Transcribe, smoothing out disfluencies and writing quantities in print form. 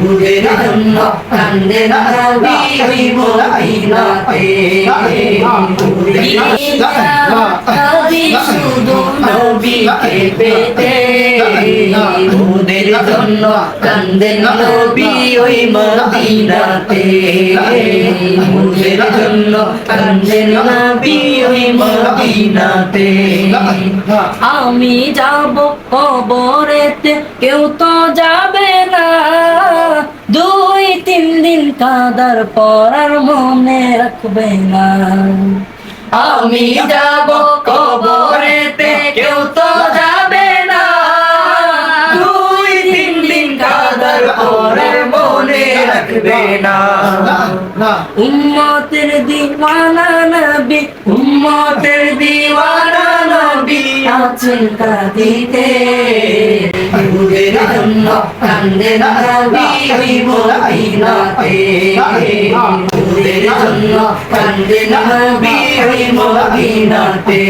মোদের জন্য কান্দেন নবী ওই মদিনাতে নবী শুধু নবীকে পেতে মোদের জন্য কান্দেন নবী ওই মদিনাতে মোদের জন্য কান্দেন নবী ওই মদিনাতে আমি যাব কবরেতে কেউ তো যাবে না 2-3 দিন কাঁদার পর আর মনে রাখবে না আমি যাব কবরেতে কেউ তো যাবে না 2-3 দিন কাঁদার পর আর মনে রাখবে না উম্মতের দিওয়ানা নবী উম্মতের দিওয়ানা নবী আছেন কাঁদিতে মোদের জন্য কান্দেন নবী ওই মদিনাতে মোদের জন্য কান্দেন নবী ওই মদিনাতে